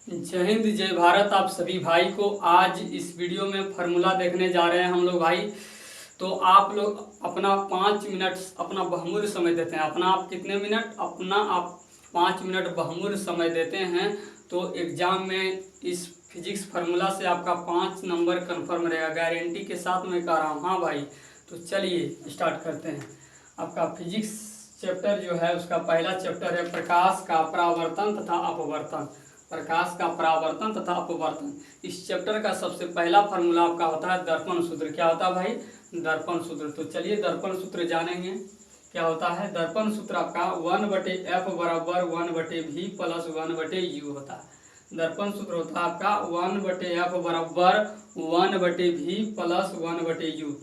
जय हिंद जय भारत। आप सभी भाई को आज इस वीडियो में फार्मूला देखने जा रहे हैं हम लोग भाई। तो आप लोग अपना 5 मिनट अपना बहुमूल्य समय देते हैं। अपना आप कितने मिनट अपना आप 5 मिनट बहुमूल्य समय देते हैं तो एग्जाम में इस फिजिक्स फार्मूला से आपका 5 नंबर कन्फर्म रहेगा, गारंटी के साथ मैं कह रहा हूँ। हाँ भाई, तो चलिए स्टार्ट करते हैं। आपका फिजिक्स चैप्टर जो है उसका पहला चैप्टर है प्रकाश का परावर्तन तथा अपवर्तन। प्रकाश का परावर्तन तथा अपवर्तन। इस चैप्टर का सबसे पहला फार्मूला आपका होता है दर्पण सूत्र। क्या होता है भाई? दर्पण सूत्र। तो चलिए दर्पण सूत्र जानेंगे क्या होता है। दर्पण सूत्र आपका 1/f बराबर 1/v प्लस 1/u होता है। दर्पण सूत्र होता है आपका 1/f बराबर 1/v प्लस 1/u।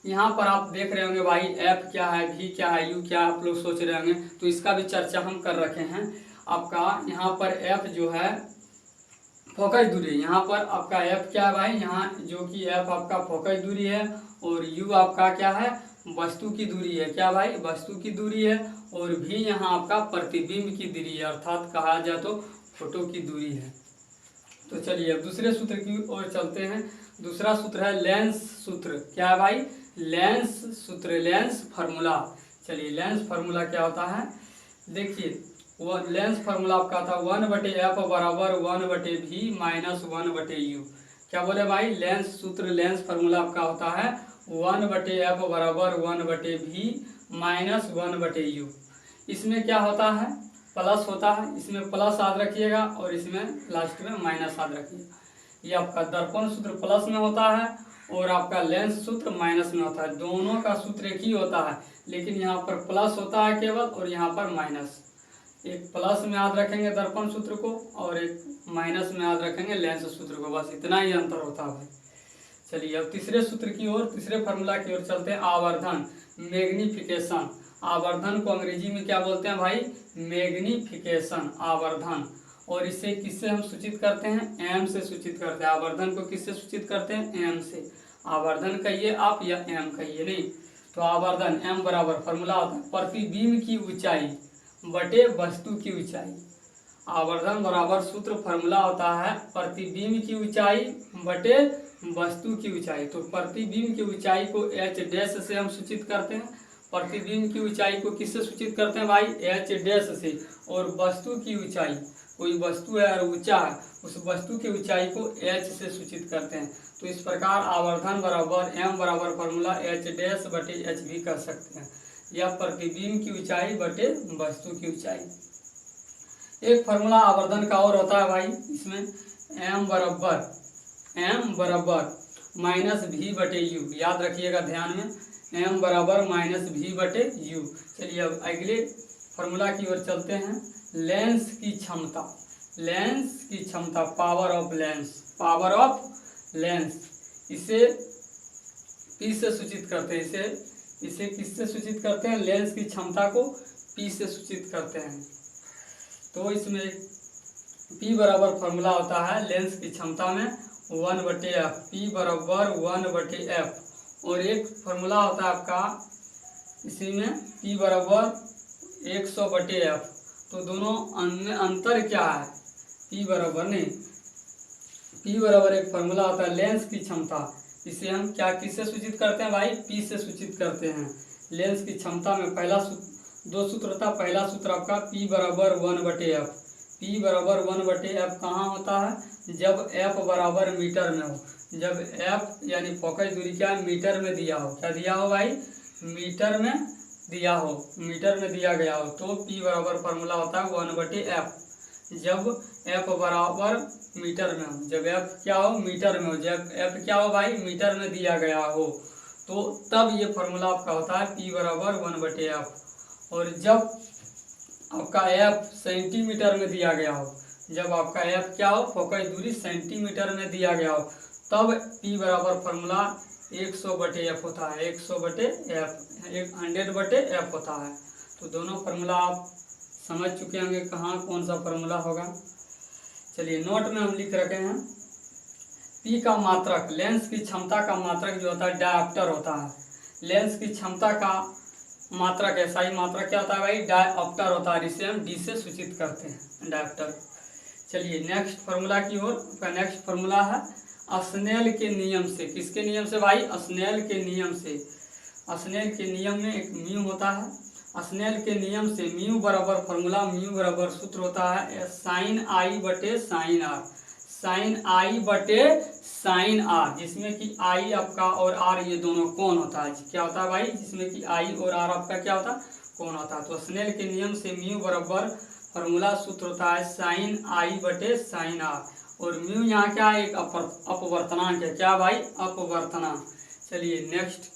यहाँ पर आप देख रहे होंगे भाई एफ क्या है, भी क्या है, यू क्या है, आप लोग सोच रहे होंगे, तो इसका भी चर्चा हम कर रखे हैं। आपका यहाँ पर एफ जो है फोकस दूरी, यहाँ पर आपका एफ क्या है भाई, यहाँ जो कि एफ आपका फोकस दूरी है और यू आपका क्या है, वस्तु की दूरी है। क्या भाई? वस्तु की दूरी है। और भी यहाँ आपका प्रतिबिंब की दूरी है, अर्थात कहा जाए तो फोटो की दूरी है। तो चलिए अब दूसरे सूत्र की ओर चलते हैं। दूसरा सूत्र है लेंस सूत्र। क्या है भाई? लेंस सूत्र, लेंस फार्मूला। चलिए लेंस फार्मूला क्या होता है देखिए। वो लेंस फार्मूला आपका था 1/f बराबर 1/v माइनस 1/u। क्या बोले भाई? लेंस सूत्र, लेंस फार्मूला आपका होता है 1/f बराबर 1/v माइनस 1/u। इसमें क्या होता है? प्लस होता है। इसमें प्लस याद रखिएगा और इसमें लास्ट में माइनस याद रखिएगा। ये आपका दर्पण सूत्र प्लस में होता है और आपका लेंस सूत्र माइनस में होता है। दोनों का सूत्र एक ही होता है, लेकिन यहाँ पर प्लस होता है केवल और यहाँ पर माइनस। एक प्लस में याद रखेंगे दर्पण सूत्र को और एक माइनस में याद रखेंगे लेंस सूत्र को, बस इतना ही अंतर होता है भाई। चलिए अब तीसरे सूत्र की ओर, तीसरे फार्मूला की ओर चलते हैं। आवर्धन, मैग्निफिकेशन। आवर्धन को अंग्रेजी में क्या बोलते हैं भाई? मैग्निफिकेशन, आवर्धन। और इसे किससे हम सूचित करते हैं? एम से सूचित करते हैं। आवर्धन को किससे सूचित करते हैं? एम से। आवर्धन कहिए आप या एम कहिए, नहीं तो आवर्धन एम बराबर फार्मूला होता है प्रतिबिंब की ऊंचाई बटे वस्तु की ऊंचाई। आवर्धन बराबर सूत्र फार्मूला होता है प्रतिबिंब की ऊंचाई बटे वस्तु की ऊंचाई। तो प्रतिबिंब की ऊंचाई को एच डैश से हम सूचित करते हैं। प्रतिबिंब की ऊंचाई को किससे सूचित करते हैं भाई? एच डैश से। और वस्तु की ऊंचाई, कोई वस्तु है और ऊंचा है, उस वस्तु की ऊंचाई को एच से सूचित करते हैं। तो इस प्रकार आवर्धन बराबर एम बराबर फार्मूला एच डैश बटे एच भी कर सकते हैं, या प्रतिबिंब की ऊंचाई बटे वस्तु की ऊंचाई। एक फार्मूला आवर्धन का और होता है भाई, इसमें एम बराबर माइनस भी बटे यू। याद रखिएगा ध्यान में, एम बराबर माइनस भी बटे यू। चलिए अब अगले फार्मूला की ओर चलते हैं। लेंस की क्षमता, लेंस की क्षमता, power of lens, power of lens. इसे पी से सूचित करते हैं। इसे किससे सूचित करते हैं? लेंस की क्षमता को पी से सूचित करते हैं। तो इसमें P बराबर फार्मूला होता है लेंस की क्षमता में 1/f, P बराबर 1/f। और एक फार्मूला होता है आपका इसी में P बराबर 100/f। तो दोनों में अंतर क्या है? P बराबर नहीं, P बराबर एक फार्मूला होता है लेंस की क्षमता। इसे हम क्या किससे सूचित करते हैं भाई? P से सूचित करते हैं। लेंस की क्षमता में पहला दो सूत्र होता है। पहला सूत्र आपका P बराबर 1/f। P बराबर 1/f कहाँ होता है? जब F बराबर मीटर में हो। जब F यानी फोकस दूरी क्या मीटर में दिया हो। क्या दिया हो भाई? मीटर में दिया हो, मीटर में दिया गया हो, तो P बराबर फार्मूला होता है 1/f। जब F बराबर मीटर में हो, जब F क्या हो? मीटर में हो। जब F क्या हो भाई? मीटर में दिया गया हो, तो तब ये फार्मूला आपका होता है P बराबर 1/f। और जब आपका F सेंटीमीटर में दिया गया हो, जब आपका F क्या हो? फोकस दूरी सेंटीमीटर में दिया गया हो, तब P बराबर फार्मूला 100/f होता है। 100/f, 100/f होता है। तो दोनों फार्मूला आप समझ चुके होंगे कहाँ कौन सा फार्मूला होगा। चलिए नोट में हम लिख रखे हैं। P का मात्रक, लेंस की क्षमता का मात्रक जो होता है डायप्टर होता है। लेंस की क्षमता का मात्रक ऐसा ही मात्रक क्या होता है भाई? डायप्टर होता है, जिसे हम डी से सूचित करते हैं, डायप्टर। चलिए नेक्स्ट फार्मूला की ओर। आपका नेक्स्ट फार्मूला है स्नेल के नियम से। किसके नियम से भाई? स्नेल के नियम से। स्नेल के नियम में एक म्यू होता है। स्नेल के नियम से म्यू बराबर फार्मूला, म्यू बराबर सूत्र होता है साइन आई बटे साइन आर। साइन आई बटे साइन आर, जिसमें कि आई आपका और आर ये दोनों कोण होता है। क्या होता है भाई? जिसमें कि आई और आर आपका क्या होता है? कोण होता है। तो स्नेल के नियम से म्यू बराबर फार्मूला सूत्र होता है साइन आई बटे साइन आर। और म्यू यहाँ क्या है? एक अपवर्तनांक है। क्या भाई? अपवर्तनांक। चलिए नेक्स्ट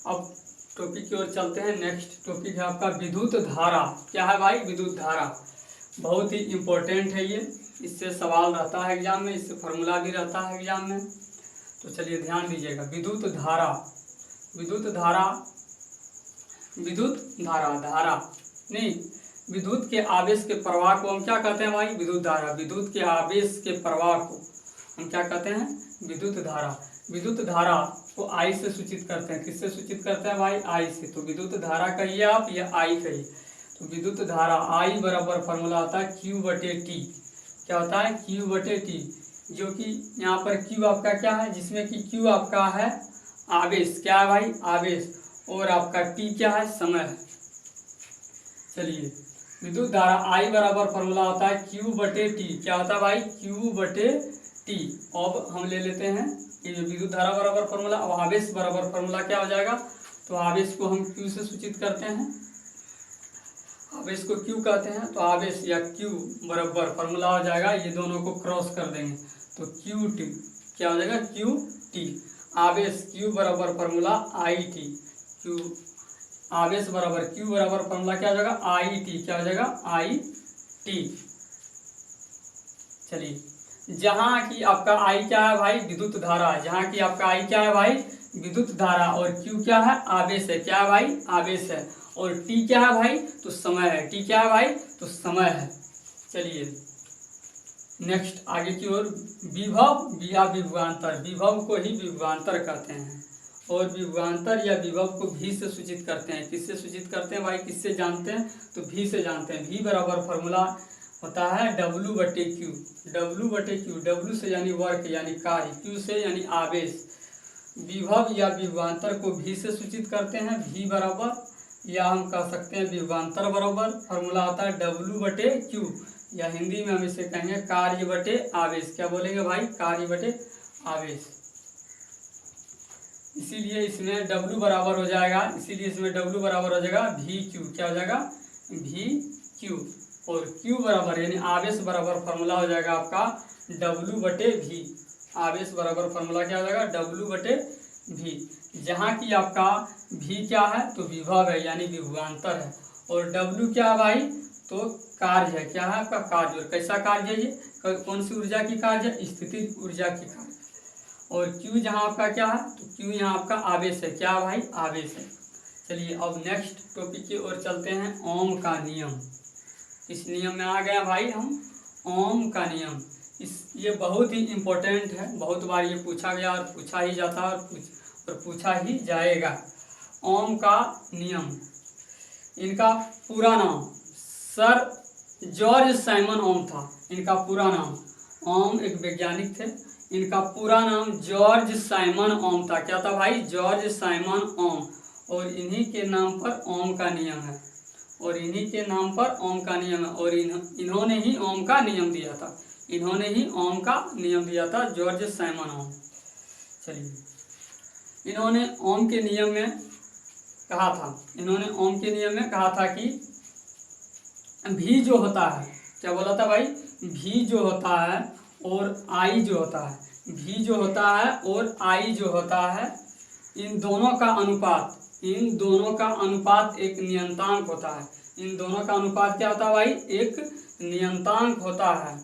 अब टॉपिक की ओर चलते हैं। नेक्स्ट टॉपिक है आपका विद्युत धारा। क्या है भाई? विद्युत धारा। बहुत ही इम्पोर्टेंट है ये, इससे सवाल रहता है एग्जाम में, इससे फार्मूला भी रहता है एग्जाम में। तो चलिए ध्यान दीजिएगा। विद्युत धारा, विद्युत धारा, विद्युत धारा, धारा नहीं, विद्युत के आवेश के प्रवाह को हम क्या कहते हैं भाई? विद्युत धारा। विद्युत के आवेश के प्रवाह को हम क्या कहते हैं? विद्युत धारा। विद्युत धारा को आई से सूचित करते हैं। किससे सूचित करते हैं भाई? आई से। तो विद्युत धारा कहिए आप या आई कहिए। तो विद्युत धारा आई बराबर फार्मूला होता है क्यू बटे टी। क्या होता है? क्यू बटे टी, जो कि यहाँ पर क्यू आपका क्या है? जिसमें कि क्यू आपका है आवेश। क्या है भाई? आवेश। और आपका टी क्या है? समय है। चलिए विद्युत धारा आई बराबर फार्मूला होता है क्यू बटे टी। क्या होता है भाई? क्यू बटे टी। अब हम ले लेते हैं कि विद्युत धारा बराबर फार्मूला। अब आवेश बराबर फार्मूला क्या हो जाएगा? तो आवेश को हम क्यू से सूचित करते हैं। आवेश को क्यू कहते हैं। तो आवेश या क्यू बराबर फार्मूला हो जाएगा, ये दोनों को क्रॉस कर देंगे तो क्यू टी। क्या हो जाएगा? Q T. आवेश क्यू बराबर फार्मूला आई टी। क्यू आवेश बराबर क्यू बराबर फार्मूला क्या हो जाएगा? I T. क्या हो जाएगा? I T. चलिए जहाँ की आपका आई क्या है भाई? विद्युत धारा। जहाँ की आपका आई क्या है भाई? विद्युत धारा। और क्यू क्या है? आवेश है। क्या है भाई? आवेश है। और टी क्या है भाई? तो समय है। टी क्या है भाई? तो समय है। चलिए नेक्स्ट आगे की ओर। विभव या विभवांतर। विभव को ही विभवांतर कहते हैं और विभवांतर या विभव को भी से सूचित करते हैं। किससे सूचित करते हैं भाई? किससे जानते हैं? तो भी से जानते हैं। भी बराबर फार्मूला होता है डब्लू बटे क्यू। डब्लू बटे क्यू, डब्लू से यानी वर्क यानी कार्य, क्यू से यानी आवेश। विभव या विभवांतर को भी से सूचित करते हैं। भी बराबर या हम कह सकते हैं विभवांतर बराबर फार्मूला होता है डब्लू बटे क्यू, या हिंदी में हम इसे कहेंगे कार्य बटे आवेश। क्या बोलेंगे भाई? कार्य बटे आवेश। इसीलिए इसमें डब्लू बराबर हो जाएगा, इसीलिए इसमें डब्लू बराबर हो जाएगा भी क्यू। क्या हो जाएगा? भी क्यू। और क्यू बराबर यानी आवेश बराबर फार्मूला हो जाएगा आपका डब्लू बटे भी। आवेश बराबर फार्मूला क्या हो जाएगा? डब्लू बटे भी। जहाँ की आपका भी क्या है? तो विभव है यानी विभवांतर है। और डब्लू क्या है भाई? तो कार्य है। क्या है आपका? कार्य। और कैसा कार्य है ये? कौन सी ऊर्जा की कार्य है? स्थितिज ऊर्जा की कार्य। और क्यू जहाँ आपका क्या है? तो क्यू यहाँ आपका आवेश है। क्या भाई? आवेश है। चलिए अब नेक्स्ट टॉपिक की ओर चलते हैं। ओम का नियम। इस नियम में आ गया भाई हम ओम का नियम। ये बहुत ही इम्पोर्टेंट है, बहुत बार ये पूछा गया और पूछा ही जाता है और पूछा ही जाएगा। ओम का नियम, इनका पूरा नाम सर जॉर्ज साइमन ओम था। इनका पूरा नाम, ओम एक वैज्ञानिक थे, इनका पूरा नाम जॉर्ज साइमन ओम था। क्या था भाई? जॉर्ज साइमन ओम। और इन्हीं के नाम पर ओम का नियम है, और इन्हीं के नाम पर ओम का नियम है। और इन्होंने ही ओम का नियम दिया था, इन्होंने ही ओम का नियम दिया था, जॉर्ज साइमन ओम। चलिए इन्होंने ओम के नियम में कहा था, इन्होंने ओम के नियम में कहा था कि भी जो होता है, क्या बोला था भाई? भी जो होता है और आई जो होता है, भी जो होता है और आई जो होता है, इन दोनों का अनुपात, इन दोनों का अनुपात एक नियतांक होता है। इन दोनों का अनुपात क्या होता है भाई? एक नियतांक होता है,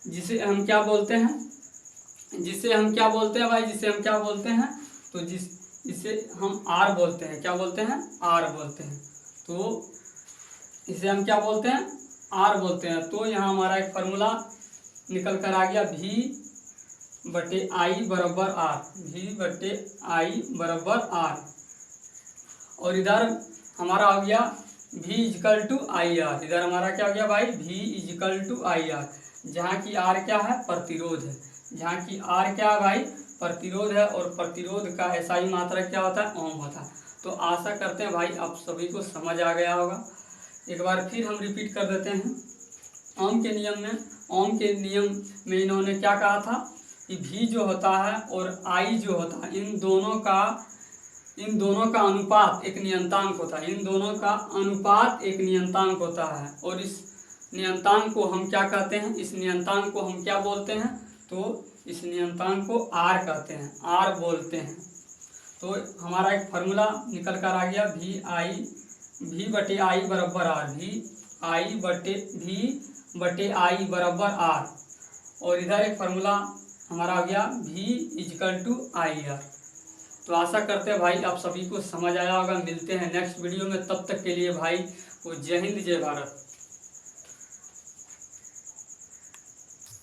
जिसे हम क्या बोलते हैं? जिसे हम क्या बोलते हैं भाई? जिसे हम क्या बोलते हैं? तो इसे हम आर बोलते हैं। क्या बोलते हैं? आर बोलते हैं। तो इसे हम क्या बोलते हैं? आर बोलते हैं। तो यहाँ हमारा एक फार्मूला निकल कर आ गया, भी बटे आई बराबर आर, भी बटे आई बराबर आर। और इधर हमारा हो गया भी इजिकल टू आई आर। इधर हमारा क्या हो गया भाई? भी इजिकल टू आई आर। जहाँ की आर क्या है, प्रतिरोध है, जहाँ की आर क्या है भाई, प्रतिरोध है, और प्रतिरोध का एसआई मात्रक क्या होता है, ओम होता है। तो आशा करते हैं भाई आप सभी को समझ आ गया होगा। एक बार फिर हम रिपीट कर देते हैं। ओम के नियम में इन्होंने क्या कहा था कि भी जो होता है और आई जो होता है, इन दोनों का अनुपात एक नियंतांक होता है, इन दोनों का अनुपात एक नियंतांक होता है। और इस नियंतांक को हम क्या कहते हैं, इस नियंतांक को हम क्या बोलते हैं, तो इस नियंतांक को आर कहते हैं, आर बोलते हैं। तो हमारा एक फार्मूला निकल कर आ गया, भी बटे आई बराबर आर, भी बटे आई बराबर आर। और इधर एक फार्मूला हमारा आ गया V equal to I R. तो आशा करते हैं भाई आप सभी को समझ आया होगा। मिलते हैं नेक्स्ट वीडियो में, तब तक के लिए भाई वो जय हिंद जय भारत।